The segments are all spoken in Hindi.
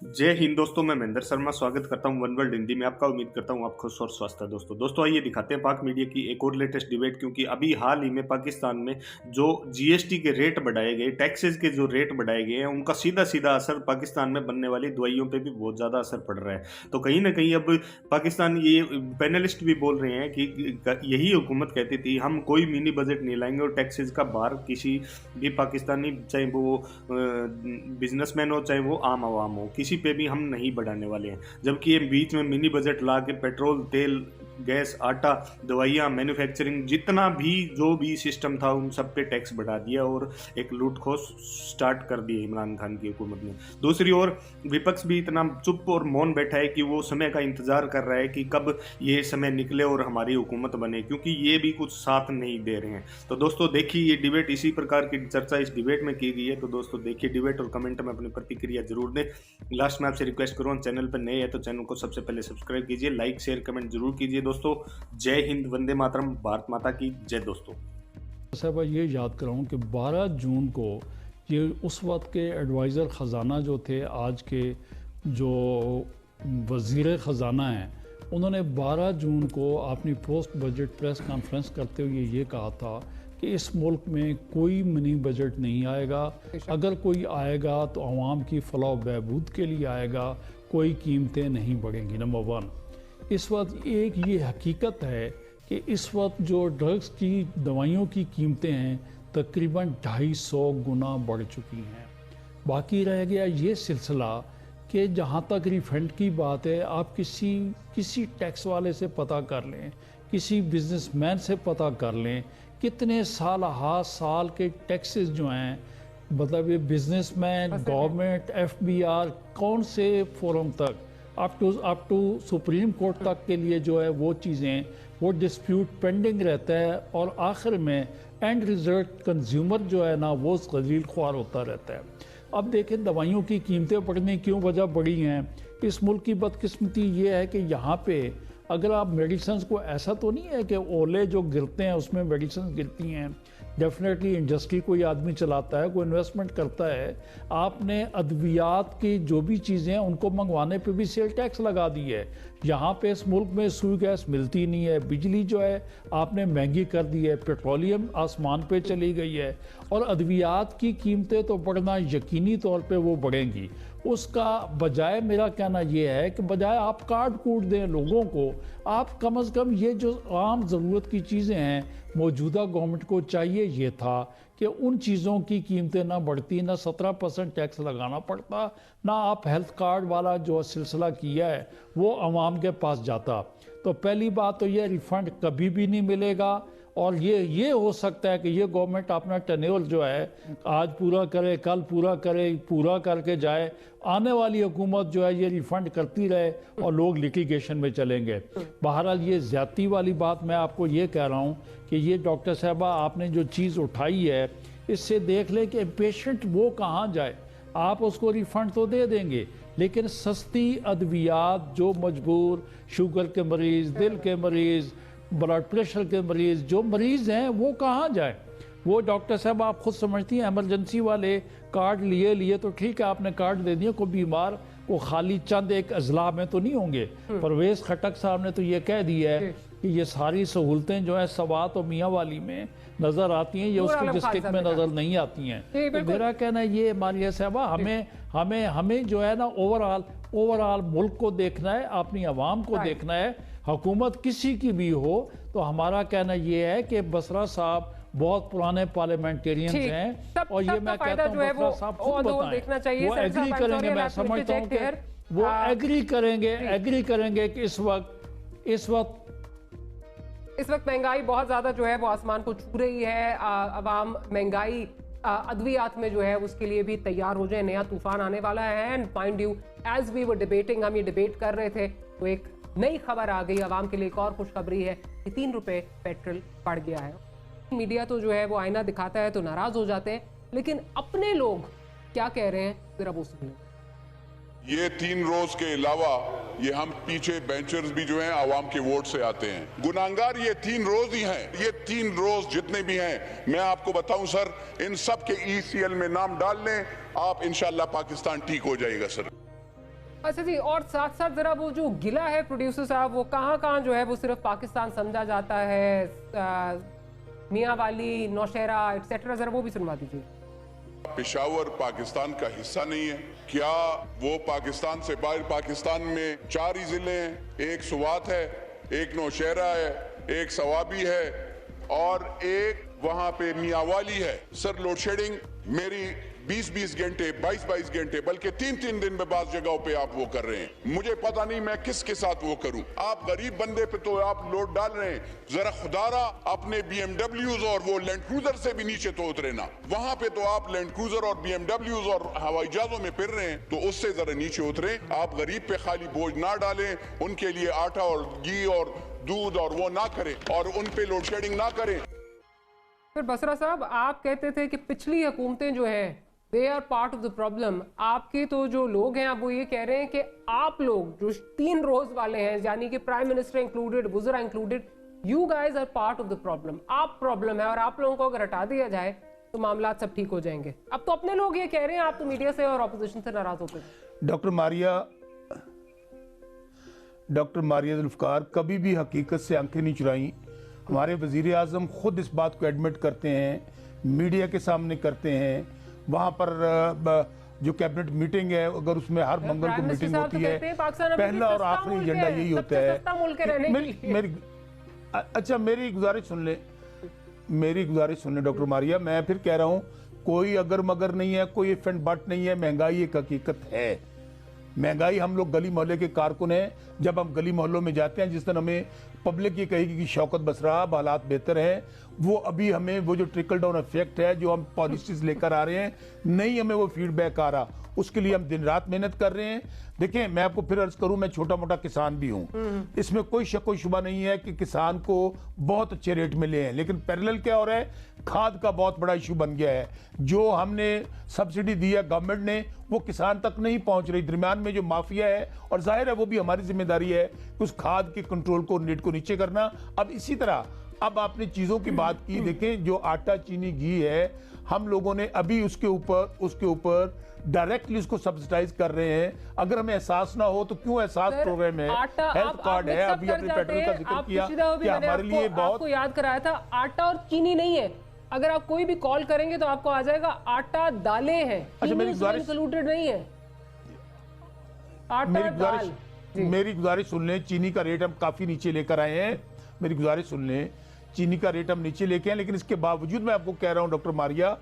जय हिंद दोस्तों, मैं महेंद्र शर्मा स्वागत करता हूं वन वर्ल्ड हिंदी में आपका। उम्मीद करता हूं आप खुश और स्वस्थ है। दोस्तों आइए दिखाते हैं पाक मीडिया की एक और लेटेस्ट डिबेट, क्योंकि अभी हाल ही में पाकिस्तान में जो जीएसटी के रेट बढ़ाए गए, टैक्सेस के जो रेट बढ़ाए गए हैं, उनका सीधा सीधा असर पाकिस्तान में बनने वाली दवाइयों पर भी बहुत ज़्यादा असर पड़ रहा है। तो कहीं ना कहीं अब पाकिस्तान, ये पैनलिस्ट भी बोल रहे हैं कि यही हुकूमत कहती थी हम कोई मिनी बजट नहीं लाएंगे और टैक्सेस का भार किसी भी पाकिस्तानी, चाहे वो बिजनेसमैन हो चाहे वो आम आवाम हो, किसी पे भी हम नहीं बढ़ाने वाले हैं। जबकि ये बीच में मिनी बजट ला के पेट्रोल, तेल, गैस, आटा, दवाइयाँ, मैन्युफैक्चरिंग, जितना भी जो भी सिस्टम था उन सब पे टैक्स बढ़ा दिया और एक लूट खोस स्टार्ट कर दी इमरान खान की हुकूमत ने। दूसरी ओर विपक्ष भी इतना चुप और मौन बैठा है कि वो समय का इंतजार कर रहा है कि कब ये समय निकले और हमारी हुकूमत बने, क्योंकि ये भी कुछ साथ नहीं दे रहे हैं। तो दोस्तों देखिए, ये डिबेट, इसी प्रकार की चर्चा इस डिबेट में की गई है। तो दोस्तों देखिए डिबेट और कमेंट में अपनी प्रतिक्रिया जरूर दें। लास्ट में आपसे रिक्वेस्ट करूँ, चैनल पर नए हैं तो चैनल को सबसे पहले सब्सक्राइब कीजिए, लाइक शेयर कमेंट जरूर कीजिए। दोस्तों जय हिंद, वंदे मातरम, भारत माता की जय। दोस्तों साहब ये याद कराऊं कि 12 जून को ये उस वक्त के एडवाइज़र ख़जाना जो थे, आज के जो वज़ीर ख़जाना हैं, उन्होंने 12 जून को अपनी पोस्ट बजट प्रेस कॉन्फ्रेंस करते हुए ये कहा था कि इस मुल्क में कोई मिनी बजट नहीं आएगा। अगर कोई आएगा तो आवाम की फलाह बहबूद के लिए आएगा, कोई कीमतें नहीं बढ़ेंगी। नंबर 1, इस वक्त एक ये हकीकत है कि इस वक्त जो ड्रग्स की दवाइयों की कीमतें हैं तकरीबन 250 गुना बढ़ चुकी हैं। बाकी रह गया ये सिलसिला कि जहाँ तक रिफंड की बात है, आप किसी टैक्स वाले से पता कर लें, किसी बिजनेसमैन से पता कर लें, कितने साल के टैक्सेस जो हैं, मतलब ये बिजनेसमैन, गवर्नमेंट, एफबीआर, कौन से फोरम तक अप टू सुप्रीम कोर्ट तक के लिए जो है वो चीज़ें, वो डिस्प्यूट पेंडिंग रहता है और आखिर में एंड रिजल्ट कंज्यूमर जो है ना वो ज़लील ख्वार होता रहता है। अब देखें दवाइयों की कीमतें बढ़ने क्यों वजह बढ़ी हैं। इस मुल्क की बदकिस्मती ये है कि यहाँ पे अगर आप मेडिसिन को, ऐसा तो नहीं है कि ओले जो गिरते हैं उसमें मेडिसिन गिरती हैं, डेफिनेटली इंडस्ट्री कोई आदमी चलाता है, कोई इन्वेस्टमेंट करता है। आपने अद्वियात की जो भी चीज़ें हैं उनको मंगवाने पे भी सेल टैक्स लगा दी है। यहाँ पे इस मुल्क में सुई गैस मिलती नहीं है, बिजली जो है आपने महंगी कर दी है, पेट्रोलियम आसमान पे चली गई है और अद्वियात की कीमतें तो बढ़ना यकीनी तौर पे वो बढ़ेंगी। उसका बजाय मेरा कहना ये है कि बजाय आप कार्ड कूट दें लोगों को, आप कम से कम ये जो आम ज़रूरत की चीज़ें हैं, मौजूदा गवर्नमेंट को चाहिए ये था कि उन चीज़ों की कीमतें ना बढ़ती, ना 17% टैक्स लगाना पड़ता, ना आप हेल्थ कार्ड वाला जो सिलसिला किया है वो आवाम के पास जाता। तो पहली बात तो ये रिफ़ंड कभी भी नहीं मिलेगा और ये हो सकता है कि ये गवर्नमेंट अपना टेन्योर जो है आज पूरा करे, कल पूरा करे, पूरा करके जाए। आने वाली हुकूमत जो है ये रिफ़ंड करती रहे और लोग लिटिगेशन में चलेंगे। बहरहाल ये ज़्यादती वाली बात मैं आपको ये कह रहा हूँ कि ये डॉक्टर साहबा आपने जो चीज़ उठाई है, इससे देख लें कि पेशेंट वो कहाँ जाए। आप उसको रिफ़ंड तो दे देंगे, लेकिन सस्ती अद्वियात जो मजबूर, शुगर के मरीज़, दिल के मरीज़, ब्लड प्रेशर के मरीज़, जो मरीज़ हैं वो कहाँ जाए। वो डॉक्टर साहब आप खुद समझती हैं, एमरजेंसी वाले कार्ड लिए तो ठीक है, आपने कार्ड दे दिया, कोई बीमार वो खाली चंद एक अजला में तो नहीं होंगे। परवेज़ खटक साहब ने तो ये कह दिया है कि ये सारी सहूलतें जो है सवात और मियाँ वाली में नज़र आती हैं, ये उसके डिस्ट्रिक्ट में नज़र नहीं आती हैं। तो मेरा कहना ये मानिया साहबा, हमें जो है ना ओवरऑल मुल्क को देखना है, अपनी आवाम को देखना है। हुकूमत किसी की भी हो तो हमारा कहना ये है कि बसरा साहब बहुत पुराने पार्लियामेंटेरियंस हैं और ये मैं कहता हूँ बसरा साहब खुद बताएं, वो एग्री करेंगे। मैं समझता हूँ कि वो एग्री करेंगे कि इस वक्त महंगाई बहुत ज्यादा जो है वो आसमान को छू रही है। अवाम महंगाई अद्वियात में जो है उसके लिए भी तैयार हो जाए, नया तूफान आने वाला है। And mind you, as we were debating, हम ये डिबेट कर रहे थे तो एक नई खबर आ गई आवाम के लिए। एक और खुशखबरी है कि 3 रुपए पेट्रोल बढ़ गया है। मीडिया तो जो है वो आईना दिखाता है तो नाराज हो जाते हैं, लेकिन अपने लोग क्या कह रहे हैं जरा वो सुन लें। ये 3 रोज के अलावा ये हम पीछे बेंचर्स भी जो हैं आवाम के वोट से आते हैं। गुनाहगार ये 3 रोज ही हैं। ये 3 रोज जितने भी हैं, मैं आपको बताऊं सर, इन सब के ECL में नाम डाल लें आप, इंशाल्लाह पाकिस्तान ठीक हो जाएगा सर। अच्छा जी, और साथ साथ जरा वो जो गिला है प्रोड्यूसर साहब, वो कहाँ कहाँ जो है वो सिर्फ पाकिस्तान समझा जाता है, मियाँ वाली, नौशहरा एक्सेट्रा, जरा वो भी सुनवा दीजिए। पेशावर पाकिस्तान का हिस्सा नहीं है क्या? वो पाकिस्तान से बाहर, पाकिस्तान में 4 ही जिले हैं, एक सुवात है, एक नौशहरा है, एक सवाबी है और एक वहां पे मियावाली है। सर लोड शेडिंग मेरी 20-20 घंटे, 22-22 घंटे, बल्कि 3-3 दिन में बात जगहों पे आप वो कर रहे हैं। मुझे पता नहीं मैं किसके साथ वो करूं। आप गरीब बंदे पे तो आप लोड डाल रहे हैं। जरा खुदारा अपने BMWs और वो लैंड क्रूजर से भी नीचे तो उतरे ना। वहां पे तो आप लैंड क्रूजर और BMWs और हवाई जहाजों में फिर रहे हैं, तो उससे जरा नीचे उतरे। आप गरीब पे खाली बोझ ना डालें, उनके लिए आटा और घी और दूध और वो ना करें और उन पे लोड शेडिंग ना करें। फिर बसरा साहब, आप कहते थे कि पिछली हुकूमतें जो है they are part of the problem. आपके तो जो लोग हैं, आप वो ये कह रहे हैं कि आप लोग जो 3 रोज वाले हैं, यानी कि प्राइम मिनिस्टर इंक्लूडेड, वुज़रा included, you guys are part of the problem. आप प्रॉब्लम है और आप लोगों को अगर हटा दिया जाए तो मामला सब ठीक हो जाएंगे। अब तो अपने लोग ये कह रहे हैं, आप तो मीडिया से और अपोजिशन से नाराज होते हैं। डॉक्टर मारिया जुल्फ़िकार कभी भी हकीकत से आंखें नहीं चुराई। हमारे वज़ीर आज़म खुद इस बात को एडमिट करते हैं, मीडिया के सामने करते हैं। वहाँ पर जो कैबिनेट मीटिंग है, अगर उसमें हर मंगल को मीटिंग होती है, पहला और आखिरी एजेंडा यही होता है। अच्छा, मेरी गुजारिश सुन ले डॉक्टर मारिया, मैं फिर कह रहा हूँ, कोई अगर मगर नहीं है, कोई इफ एंड बट नहीं है। महंगाई एक हकीकत है। महंगाई, हम लोग गली मोहल्ले के कारकुन हैं। जब हम गली मोहल्लों में जाते हैं, जिस दिन हमें पब्लिक ये कहेगी कि शौकत बसरा हालात बेहतर हैं, वो अभी हमें वो जो ट्रिकल डाउन इफेक्ट है, जो हम पॉलिसीज लेकर आ रहे हैं, नहीं हमें वो फीडबैक आ रहा, उसके लिए हम दिन रात मेहनत कर रहे हैं। देखें, मैं आपको फिर अर्ज करूं, मैं छोटा मोटा किसान भी हूं, इसमें कोई शक व शुबा नहीं है कि किसान को बहुत अच्छे रेट मिले हैं, लेकिन पैरेलल क्या हो रहा है, खाद का बहुत बड़ा इशू बन गया है। जो हमने सब्सिडी दी है गवर्नमेंट ने, वो किसान तक नहीं पहुंच रही। दरमियान में जो माफिया है, और जाहिर है वो भी हमारी जिम्मेदारी है कि उस खाद के कंट्रोल को, रेट को नीचे करना। अब इसी तरह, अब आपने चीजों की बात की, देखें जो आटा, चीनी, घी है, हम लोगों ने अभी उसके ऊपर डायरेक्टली उसको सब्सिडाइज कर रहे हैं। अगर हमें एहसास ना हो तो क्यों एहसास प्रोग्राम है, हेल्थ कार्ड है, अभी अपने पेट्रोल का जिक्र किया कि हमारे लिए बहुत, आपको याद कराया था, आटा और चीनी नहीं है। अगर आप कोई भी कॉल करेंगे तो आपको आ जाएगा आटा, दालें हैं। अच्छा, मेरी इंक्लूडेड नहीं है आटा, दाल। मेरी गुजारिश सुन लें, चीनी का रेट हम काफी नीचे लेकर आए हैं। मेरी गुजारिश सुन लें, चीनी का रेट हम नीचे लेके आए, लेकिन इसके बावजूद मैं आपको कह रहा हूं डॉक्टर मारिया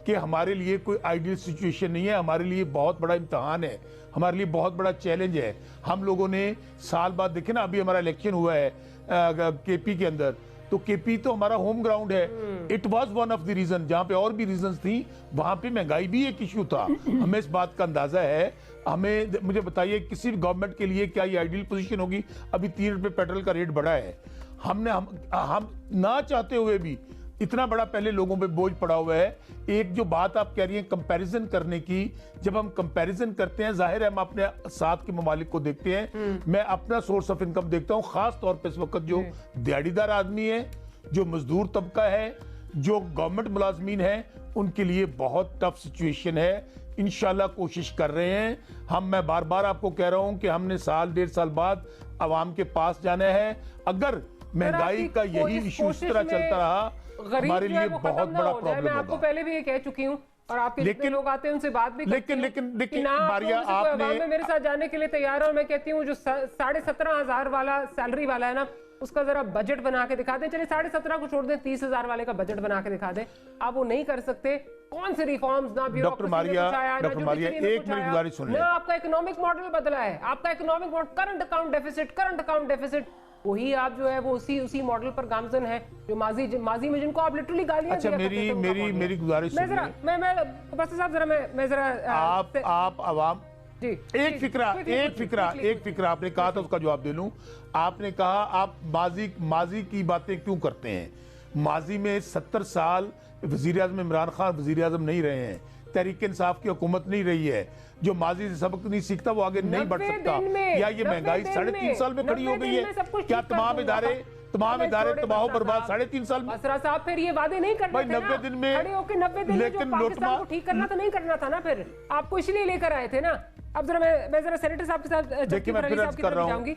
कि हमारे लिए कोई आइडियल सिचुएशन नहीं है। हमारे लिए बहुत बड़ा इम्तहान है, हमारे लिए बहुत बड़ा चैलेंज है। हम लोगों ने साल बाद, देखे ना, अभी हमारा इलेक्शन हुआ है केपी के अंदर, तो केपी तो हमारा होम ग्राउंड है। It was one of the reason, जहां पे और भी रीजंस थी, वहां पे महंगाई भी एक इशू था। हमें इस बात का अंदाजा है। हमें, मुझे बताइए, किसी भी गवर्नमेंट के लिए क्या ये आइडियल पोजीशन होगी? अभी 3 रुपए पेट्रोल का रेट बढ़ा है। हम ना चाहते हुए भी इतना बड़ा पहले लोगों पे बोझ पड़ा हुआ है। एक जो बात आप कह रही हैं कंपैरिजन करने की, जब हम कंपैरिजन करते हैं, जाहिर है हम अपने साथ के ममालिक को देखते हैं। मैं अपना सोर्स ऑफ इनकम देखता हूं, खास तौर पे इस वक्त जो दिहाड़ीदार आदमी है, जो मजदूर तबका है, जो गवर्नमेंट मुलाजमीन है, उनके लिए बहुत टफ सिचुएशन है। इंशाल्लाह कोशिश कर रहे हैं हम। मैं बार बार आपको कह रहा हूं कि हमने साल 1.5 साल बाद आवाम के पास जाना है। अगर महंगाई का यही इशू इस तरह चलता रहा, हमारे लिए बहुत बड़ा प्रॉब्लम होगा। मैं आपको पहले भी ये कह चुकी हूँ, और आपके जितने लोग आते हैं उनसे बात भी लेकिन मारिया, आपने मेरे साथ जाने के लिए तैयार है। और मैं कहती हूँ जो 17,500 वाला सैलरी वाला है ना, उसका जरा बजट बना के दिखा दें। चलिए 17,500 को छोड़ दें, 30,000 वाले का बजट बना के दिखा दें। आप वो नहीं कर सकते। कौन से रिफॉर्म्स ना भी डॉक्टर मारिया, एक मेरी गुजारिश सुन लें। आपका इकोनॉमिक मॉडल बदला है, आपका economic model, current account deficit, वही आप जो है वो उसी मॉडल पर गामजन है जो माजी में जिनको आप लिटरली गालियां दिया करते थे। मेरी गुजारिश सुनिए। मैं बस साहब जरा मैं जरा आप आवाम एक फिक्रा आपने कहा था, उसका जवाब दे लूं। आपने कहा आप माजी की बातें क्यों करते हैं? माजी में 70 साल वजीर आज़म इमरान खान वजीर आज़म नहीं रहे हैं, तहरीक इंसाफ की हुकूमत नहीं रही है। जो माजी से सबक नहीं सीखता वो आगे नहीं बढ़ सकता। या ये महंगाई 3.5 साल में खड़ी हो गई है? क्या तमाम इदारे तबाह बर्बाद 3.5 साल में? बसरा साहब, फिर ये वादे नहीं करते 90 दिन में, खड़े होकर 90 दिन में, लेकिन पाकिस्तान को ठीक करना तो नहीं करना था ना। फिर आपको इसलिए लेकर आए थे ना अब जरा मैं जरा सेनेटर साहब के साथ देखिए, मैं फिर अर्ज कर रहा हूँ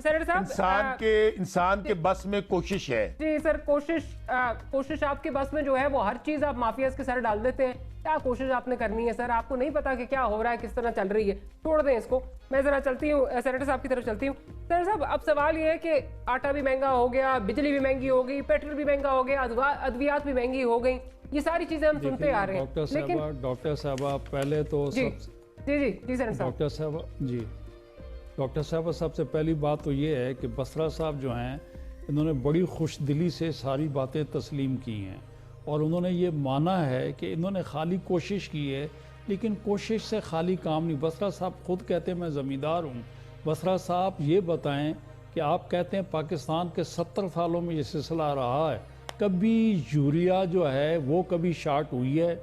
सेनेटर साहब इंसान के बस में कोशिश है। जी सर, कोशिश आपके बस में जो है वो हर चीज आप माफियाज के सर डाल देते हैं। क्या कोशिश आपने करनी है सर? आपको नहीं पता कि क्या हो रहा है, किस तरह चल रही है? छोड़ दें इसको, मैं जरा चलती हूँ सेनेटर साहब की तरफ चलती हूँ। सेनेटर साहब, अब सवाल ये है कि आटा भी महंगा हो गया, बिजली भी महंगी हो गई, पेट्रोल भी महंगा हो गया, अद्वियात भी महंगी हो गई, ये सारी चीजें हम सुनते आ रहे हैं। लेकिन डॉक्टर साहबा पहले तो जी सेनेटर साहब, डॉक्टर साहब सबसे पहली बात तो ये है कि बसरा साहब जो हैं, इन्होंने बड़ी खुश दिली से सारी बातें तस्लीम की हैं और उन्होंने ये माना है कि इन्होंने खाली कोशिश की है, लेकिन कोशिश से खाली काम नहीं। बसरा साहब खुद कहते हैं मैं ज़मींदार हूँ। बसरा साहब ये बताएं कि आप कहते हैं पाकिस्तान के 70 सालों में ये सिलसिला रहा है, कभी यूरिया जो है वो कभी शार्ट हुई है?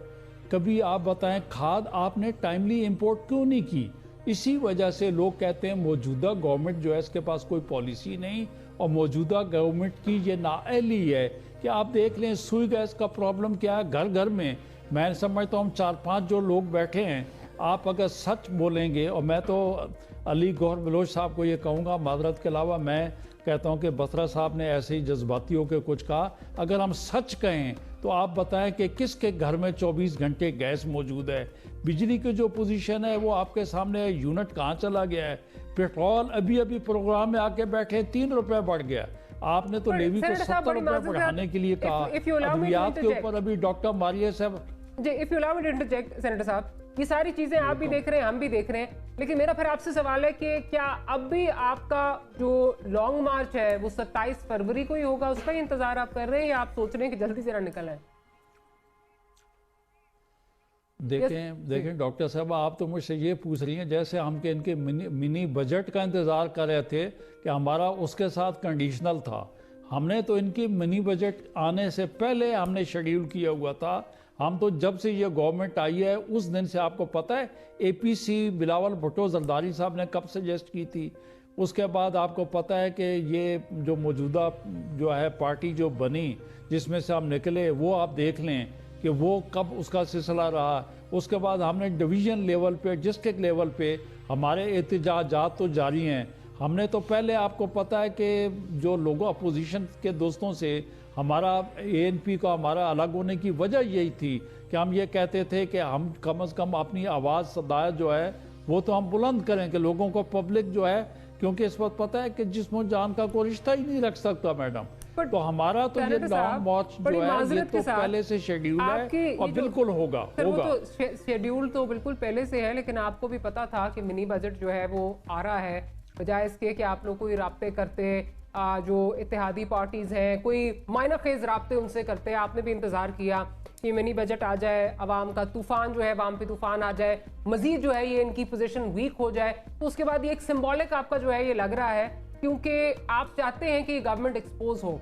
कभी आप बताएं खाद आपने टाइमली इंपोर्ट क्यों नहीं की? इसी वजह से लोग कहते हैं मौजूदा गवर्नमेंट जो है इसके पास कोई पॉलिसी नहीं और मौजूदा गवर्नमेंट की ये नाअहली है कि आप देख लें सुई गैस का प्रॉब्लम क्या है घर घर में। मैं समझता हूँ 4-5 जो लोग बैठे हैं, आप अगर सच बोलेंगे, और मैं तो अली गौहर बलोच साहब को ये कहूँगा, मादरत के अलावा मैं कहता हूँ कि बसरा साहब ने ऐसे ही जज्बाती होकर कुछ कहा। अगर हम सच कहें तो आप बताएं कि किसके घर में 24 घंटे गैस मौजूद है? बिजली की जो पोजीशन है वो आपके सामने है, यूनिट कहाँ चला गया है? पेट्रोल अभी अभी प्रोग्राम में आके बैठे 3 रुपए बढ़ गया। आपने तो लेवी को 70 रुपए बढ़ाने के लिए कहा। अद्वियात के ऊपर अभी डॉक्टर मारिया साहब ji, if you allow me to interject senator साहब, ये सारी चीजें आप भी देख रहे हैं, हम भी देख रहे हैं, लेकिन मेरा फिर आपसे सवाल है कि क्या अब भी आपका जो लॉन्ग मार्च है वो 27 फरवरी को ही होगा? उसका ही इंतजार आप कर रहे हैं या आप सोच रहे हैं कि जल्दी से ना निकल आए? देखें डॉक्टर साहब, आप तो मुझसे ये पूछ रही हैं जैसे हम के इनके मिनी बजट का इंतज़ार कर रहे थे कि हमारा उसके साथ कंडीशनल था। हमने तो इनकी मिनी बजट आने से पहले हमने शेड्यूल किया हुआ था। हम तो जब से ये गवर्नमेंट आई है उस दिन से, आपको पता है APC बिलावल भुट्टो जरदारी साहब ने कब सजेस्ट की थी। उसके बाद आपको पता है कि ये जो मौजूदा जो है पार्टी जो बनी जिसमें से हम निकले, वो आप देख लें कि वो कब उसका सिलसिला रहा। उसके बाद हमने डिवीज़न लेवल पे, डिस्ट्रिक्ट लेवल पे हमारे एहतजाजात तो जारी हैं। हमने तो पहले, आपको पता है कि जो लोगों अपोजिशन के दोस्तों से हमारा ANP का हमारा अलग होने की वजह यही थी कि हम ये कहते थे कि हम कम से कम अपनी आवाज़ सदायत जो है वो तो हम बुलंद करें कि लोगों को पब्लिक जो है, क्योंकि इस वक्त पता है कि जिस्म जान का कोई रिश्ता ही नहीं रख सकता मैडम। तो हमारा तो ये लॉन्ग मार्च जो है ये तो पहले से शेड्यूल है और बिल्कुल होगा। शेड्यूल तो बिल्कुल पहले से है, लेकिन आपको भी पता था कि मिनी बजट जो है वो आ रहा है, बजाय इसके कि आप लोग कोई राब्ते करते, जो इत्तेहादी पार्टीज हैं कोई माइनर खेज राब्ते उनसे करते हैं। आपने भी इंतजार किया कि मिनी बजट आ जाए, अवाम का तूफान जो है, अवाम पे तूफान आ जाए, मजीद जो है ये इनकी पोजीशन वीक हो जाए। तो उसके बाद ये एक सिंबॉलिक आपका जो है ये लग रहा है, क्योंकि आप चाहते हैं कि गवर्नमेंट एक्सपोज हो।